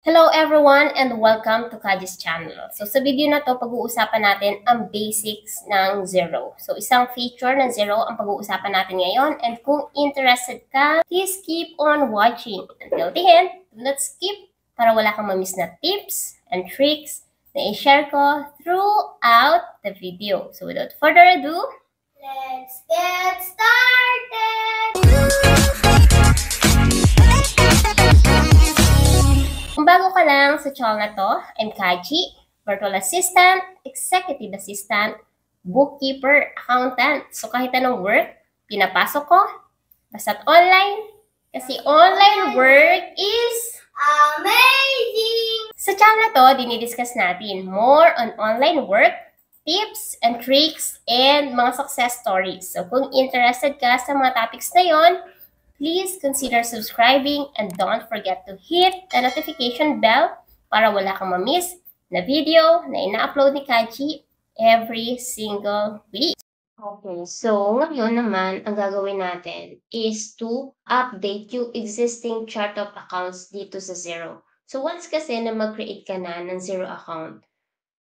Hello everyone and welcome to Kaji's channel. So sa video na to, pag-uusapan natin ang basics ng zero. So isang feature ng zero ang pag-uusapan natin ngayon, and kung interested ka, please keep on watching until the end. Do not skip para wala kang ma-miss na tips and tricks na i-share ko throughout the video. So without further ado, let's get started! Kung bago ka lang sa channel na to, I'm Kaji, virtual assistant, executive assistant, bookkeeper, accountant. So kahit anong work, pinapasok ko, basta't online, kasi online work is amazing! Sa channel na to, dinidiscuss natin more on online work, tips and tricks, and mga success stories. So kung interested ka sa mga topics na yon, please consider subscribing and don't forget to hit the notification bell para wala kang ma-miss na video na ina-upload ni Kaji every single week. Okay, so ngayon naman, ang gagawin natin is to update yung existing chart of accounts dito sa zero. So once kasi na mag-create ka na ng zero account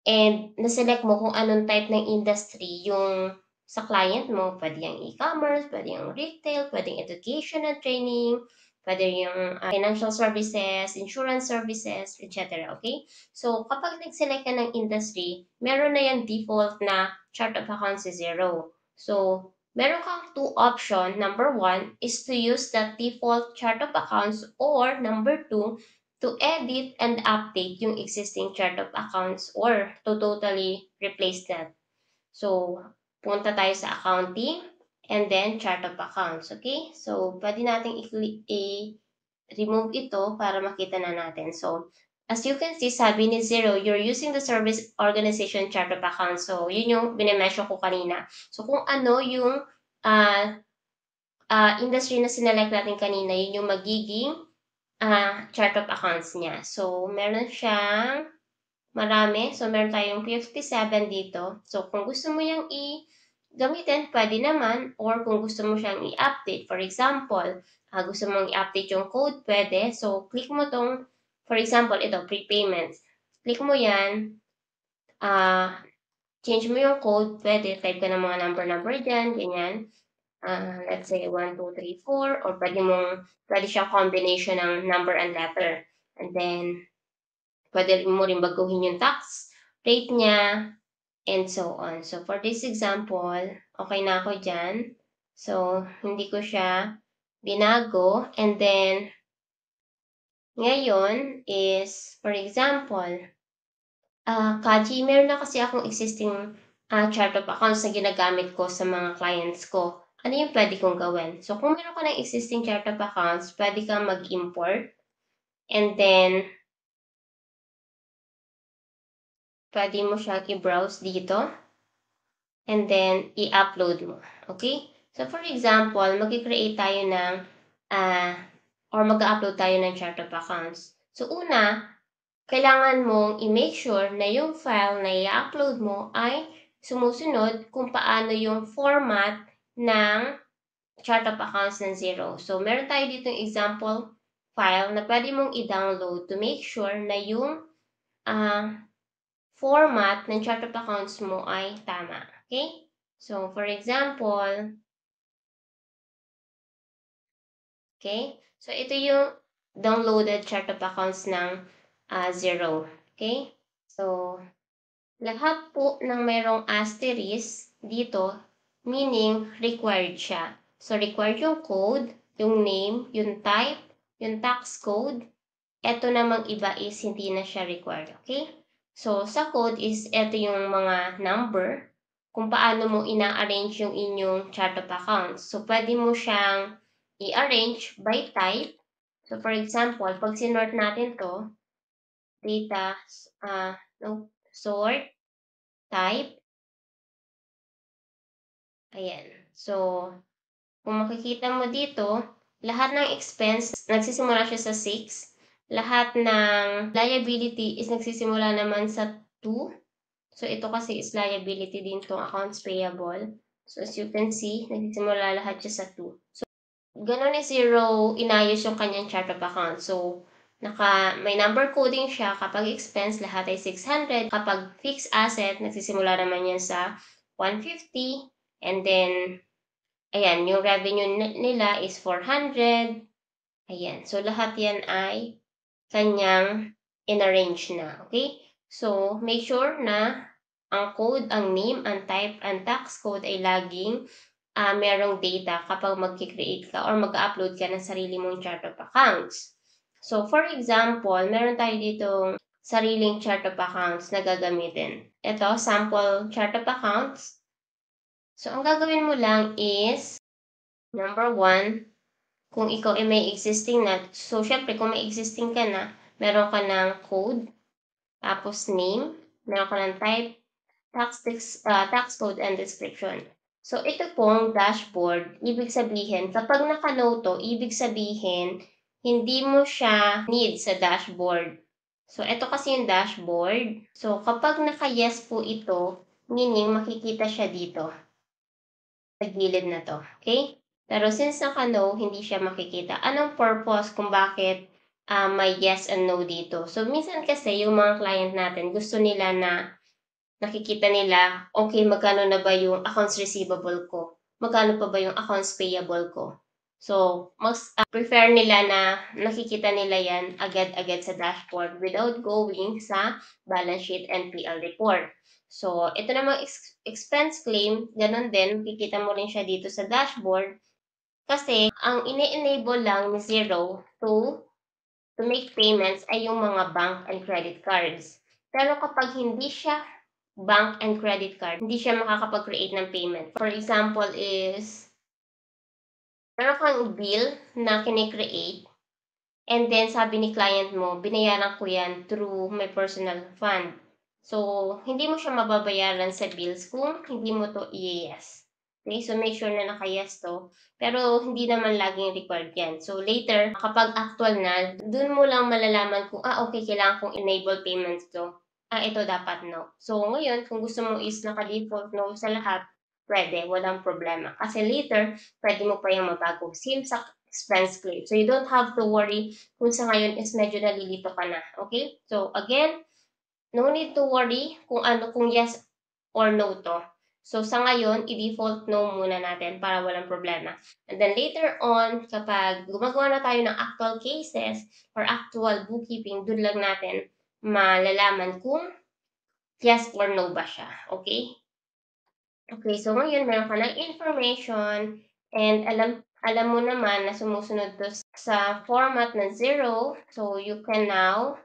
and naselect mo kung anong type ng industry yung sa client mo, pwede yung e-commerce, pwede yung retail, pwede yung education and training, pwede yung financial services, insurance services, etc. Okay? So, kapag nag-select ka ng industry, meron na yung default na chart of accounts is zero. So, meron kang two options. Number one is to use that default chart of accounts, or number two, to edit and update yung existing chart of accounts or to totally replace that. So, punta tayo sa accounting and then chart of accounts. Okay? So, pwede natin i-remove ito para makita na natin. So, as you can see, sabi ni Zero, you're using the service organization chart of accounts. So, yun yung binemention ko kanina. So, kung ano yung industry na sinelect natin kanina, yun yung magiging chart of accounts niya. So, meron siyang marami. So, meron tayong 57 dito. So, kung gusto mo yung gamitin, pwede naman. Or kung gusto mo siyang i-update, for example, gusto mong i-update yung code, pwede. So, click mo tong, for example, ito, prepayments. Click mo yan. Change mo yung code, pwede. Type ka ng mga number dyan, ganyan. Let's say 1, 2, 3, 4. Or pwede siyang combination ng number and letter. And then, pwede mo rin baguhin yung tax rate niya, and so on. So, for this example, okay na ako dyan. So, hindi ko siya binago. And then, ngayon is, for example, Kaji, meron na kasi akong existing chart of accounts na ginagamit ko sa mga clients ko. Ano yung pwede kong gawin? So, kung meron ka ng existing chart of accounts, pwede kang mag-import. And then, pwede mo siya i-browse dito. And then, i-upload mo. Okay? So, for example, mag-create tayo ng, or mag-upload tayo ng chart of accounts. So, una, kailangan mong i-make sure na yung file na i-upload mo ay sumusunod kung paano yung format ng chart of accounts ng zero. So, meron tayo dito yung example file na pwede mong i-download to make sure na yung format ng chart of accounts mo ay tama. Okay? So, for example, okay? So, ito yung downloaded chart of accounts ng zero. Okay? So, lahat po ng mayroong asterisk dito, meaning required siya. So, required yung code, yung name, yung type, yung tax code. Ito namang iba is hindi na siya required. Okay? So, sa code is ito yung mga number kung paano mo ina-arrange yung inyong chart of accounts. So, pwede mo siyang i-arrange by type. So, for example, pag sinort natin to, data, sort, type. Ayan. So, kung makikita mo dito, lahat ng expense, nagsisimula siya sa 6. Lahat ng liability is nagsisimula naman sa 2. So, ito kasi is liability din itong accounts payable. So, as you can see, nagsisimula lahat siya sa 2. So, ganun ni Zero inayos yung kanyang chart of accounts. So, may number coding siya. Kapag expense, lahat ay 600. Kapag fixed asset, nagsisimula naman yan sa 150. And then, ayan, yung revenue nila is 400. Ayan. So, lahat yan ay kanyang in-arrange na. Okay? So, make sure na ang code, ang name, ang type, ang tax code ay laging merong data kapag mag-create ka or mag-upload ka ng sarili mong chart of accounts. So, for example, meron tayo ditong sariling chart of accounts na gagamitin. Ito, sample chart of accounts. So, ang gagawin mo lang is, number 1, kung ikaw ay may existing na, so syempre kung may existing ka na, meron ka ng code, tapos name, meron ka ng type, tax code, and description. So ito pong dashboard, ibig sabihin, kapag nakanote to, ibig sabihin, hindi mo siya need sa dashboard. So ito kasi yung dashboard. So kapag naka-yes po ito, meaning makikita siya dito. Sa gilid na to. Okay? Pero since naka-no, hindi siya makikita. Anong purpose kung bakit may yes and no dito? So, minsan kasi yung mga client natin, gusto nila na nakikita nila, okay, magkano na ba yung accounts receivable ko? Magkano pa ba yung accounts payable ko? So, mas prefer nila na nakikita nila yan agad-agad sa dashboard without going sa balance sheet and PL report. So, ito namang expense claim, ganun din, makikita mo rin siya dito sa dashboard kasi ang ini-enable lang ni Xero to make payments ay yung mga bank and credit cards. Pero kapag hindi siya bank and credit card, hindi siya makakapag-create ng payment. For example is, meron kang bill na kine-create and then sabi ni client mo, binayaran ko yan through my personal fund. So, hindi mo siya mababayaran sa bills kung hindi mo to i-yes. Okay, so make sure na naka-yes to. Pero hindi naman laging required yan. So later, kapag actual na, dun mo lang malalaman kung, okay, kailangan kong enable payments to. Ito dapat no. So ngayon, kung gusto mo is naka-default no sa lahat, pwede, walang problema. Kasi later, pwede mo pa yung mabago. Same sa expense claim. So you don't have to worry kung sa ngayon is medyo nalilito ka na. Okay? So again, no need to worry kung yes or no to. So, sa ngayon, i-default no muna natin para walang problema. And then later on, kapag gumagawa na tayo ng actual cases or actual bookkeeping, dun lang natin malalaman kung yes or no ba siya. Okay? Okay, so ngayon meron ka ng information and alam mo naman na sumusunod to sa format ng Xero. So, you can now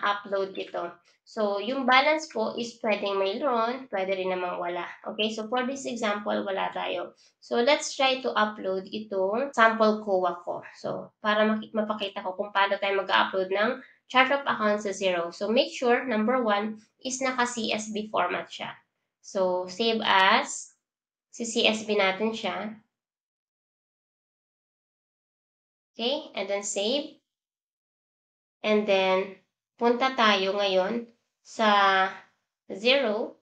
upload ito. So, yung balance po is pwedeng mayroon, pwede rin namang wala. Okay, so for this example, wala tayo. So, let's try to upload itong sample COA ko. So, para mapakita ko kung paano tayo mag-upload ng chart of accounts sa Xero. So, make sure, number 1, is naka-CSV format siya. So, save as, CSV natin siya. Okay, and then save. And then, punta tayo ngayon sa Xero.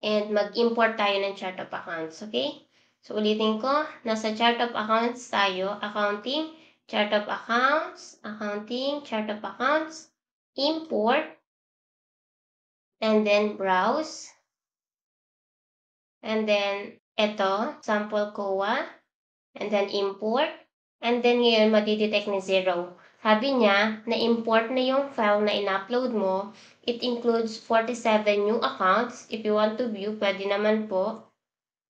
And mag-import tayo ng chart of accounts. Okay? So, ulitin ko, nasa chart of accounts tayo. Accounting, chart of accounts, accounting, chart of accounts, import, and then browse. And then, ito, sample COA, and then import, and then ngayon matidetect ni Xero. Sabi niya, na-import na yung file na in-upload mo. It includes 47 new accounts. If you want to view, pwede naman po.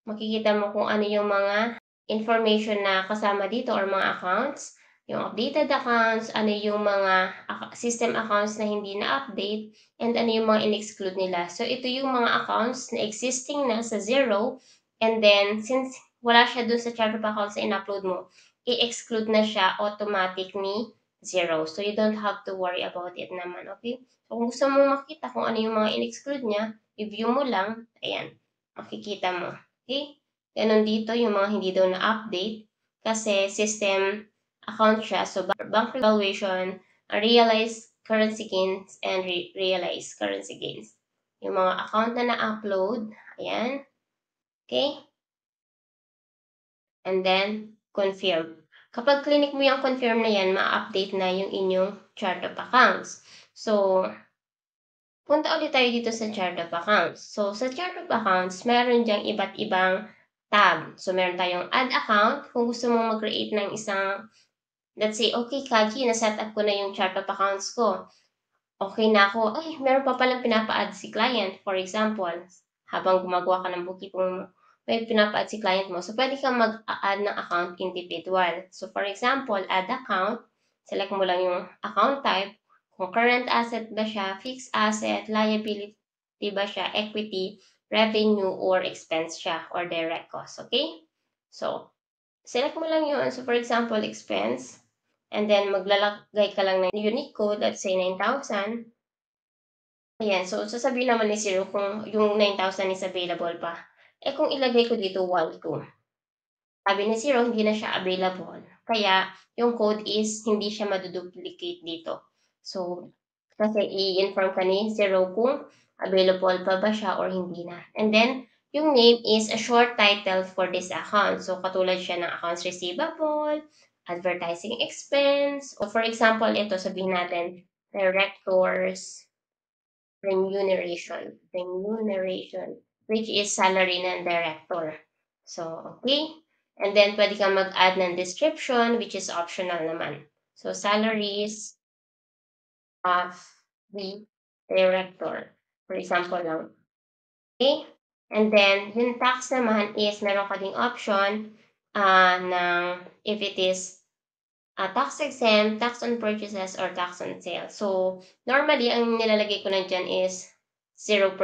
Makikita mo kung ano yung mga information na kasama dito or mga accounts. Yung updated accounts, ano yung mga system accounts na hindi na-update, and ano yung mga in-exclude nila. So, ito yung mga accounts na existing na sa Xero. And then, since wala siya doon sa chart of accounts na in-upload mo, i-exclude na siya automatic ni Xero. So, you don't have to worry about it naman, okay? So, kung gusto mo makita kung ano yung mga in-exclude niya, i-view mo lang, ayan, makikita mo. Okay? Ganon dito, yung mga hindi daw na-update, kasi system account siya. So, bank valuation, realized currency gains, and realized currency gains. Yung mga account na na-upload, ayan. Okay? And then, confirm. Kapag clinic mo yung confirm na yan, ma-update na yung inyong chart of accounts. So, punta ulit tayo dito sa chart of accounts. So, sa chart of accounts, meron diyang iba't ibang tab. So, meron tayong add account. Kung gusto mo mag-create ng isang, let's say, okay, Kaji, na-set up ko na yung chart of accounts ko. Okay na ako, ay, meron pa palang pinapa-add si client. For example, habang gumagawa ka ng bookkeeping mo, may pinapa-add si client mo. So, pwede kang mag-add ng account individual. So, for example, add account. Select mo lang yung account type. Kung current asset ba siya, fixed asset, liability ba siya, equity, revenue, or expense siya, or direct cost. Okay? So, select mo lang yun. So, for example, expense. And then, maglalagay ka lang ng unique code, let's say 9,000. Ayan, so sasabihin naman ni Zero kung yung 9,000 is available pa. Eh kung ilagay ko dito 1,2. Sabi ni Zero, hindi na siya available. Kaya, yung code is hindi siya maduduplicate dito. So, kasi i-inform ka ni Zero kung available pa ba siya or hindi na. And then, yung name is a short title for this account. So, katulad siya ng accounts receivable, advertising expense, or for example, ito sabihin natin, directors remuneration, which is salary ng director. So, okay. And then, pwede kang mag-add ng description, which is optional naman. So, salaries of the director. For example lang. Okay? And then, yung tax naman is, meron ka ding option ng if it is tax exempt, tax on purchases, or tax on sale. So, normally, ang nilalagay ko na dyan is 0%.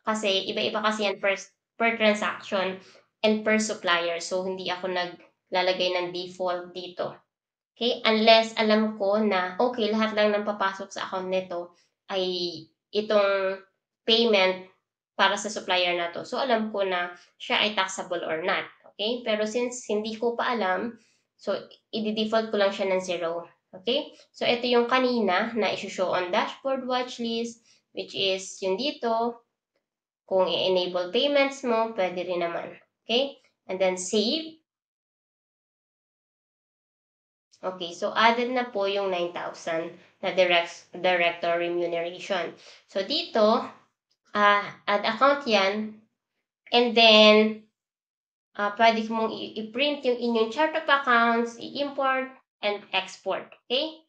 Kasi, iba-iba kasi yan per transaction and per supplier. So, hindi ako naglalagay ng default dito. Okay? Unless alam ko na, okay, lahat lang ng papasok sa account nito ay itong payment para sa supplier na to. So, alam ko na siya ay taxable or not. Okay? Pero since hindi ko pa alam, so, i-default ko lang siya ng 0. Okay? So, ito yung kanina na i-show on dashboard watchlist, which is yung dito. Kung i-enable payments mo, pwede rin naman. Okay? And then, save. Okay, so added na po yung 9,000 na director remuneration. So, dito, add account yan. And then, pwede mong i-print yung inyong chart of accounts, i-import, and export. Okay?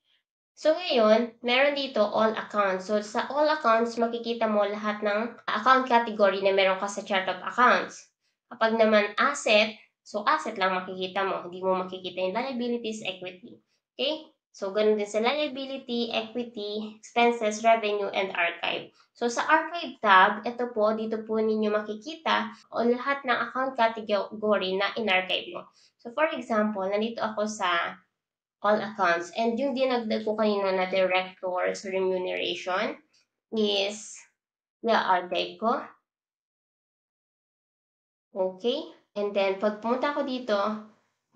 So, ngayon, meron dito all accounts. So, sa all accounts, makikita mo lahat ng account category na meron ka sa chart of accounts. Kapag naman asset, so asset lang makikita mo. Hindi mo makikita yung liabilities, equity. Okay? So, ganun din sa liability, equity, expenses, revenue, and archive. So, sa archive tab, ito po, dito po ninyo makikita o lahat ng account category na in-archive mo. So, for example, nandito ako sa all accounts. And yung dinagdag ko kanina na director's remuneration is archive ko. Okay? And then, pag pumunta ko dito,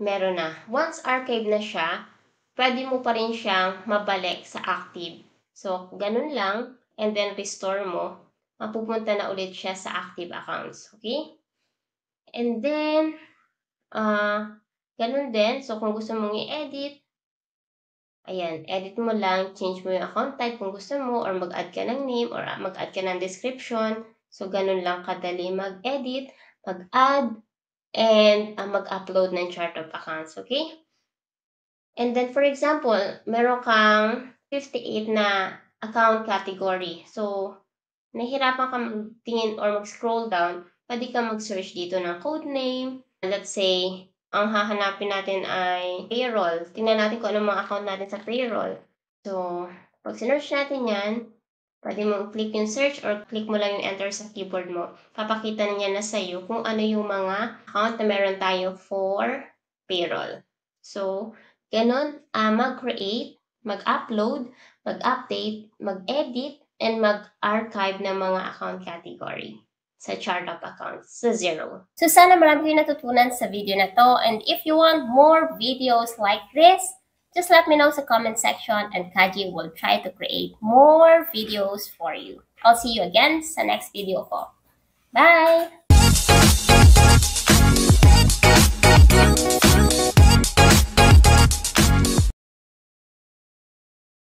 meron na. Once archive na siya, pwede mo pa rin siyang mabalik sa active. So, ganun lang. And then, restore mo. Mapupunta na ulit siya sa active accounts. Okay? And then, ganun din. So, kung gusto mong i-edit, ayan, edit mo lang, change mo yung account type kung gusto mo, or mag-add ka ng name, or mag-add ka ng description. So, ganun lang kadali mag-edit, mag-add, and mag-upload ng chart of accounts, okay? And then, for example, meron kang 58 na account category. So, nahihirapan ka magtingin or mag-scroll down, pwede ka mag-search dito ng code name. Let's say, ang hahanapin natin ay payroll. Tingnan natin kung anong mga account natin sa payroll. So, pag sinearch natin yan, pwede mo click yung search or click mo lang yung enter sa keyboard mo. Papakita niya na sa'yo kung ano yung mga account na meron tayo for payroll. So, ganun, mag-create, mag-upload, mag-update, mag-edit, and mag-archive ng mga account category sa chart of accounts sa Zero. So, sana marami kayo natutunan sa video na to. And if you want more videos like this, just let me know sa comment section and Kaji will try to create more videos for you. I'll see you again sa next video ko. Bye!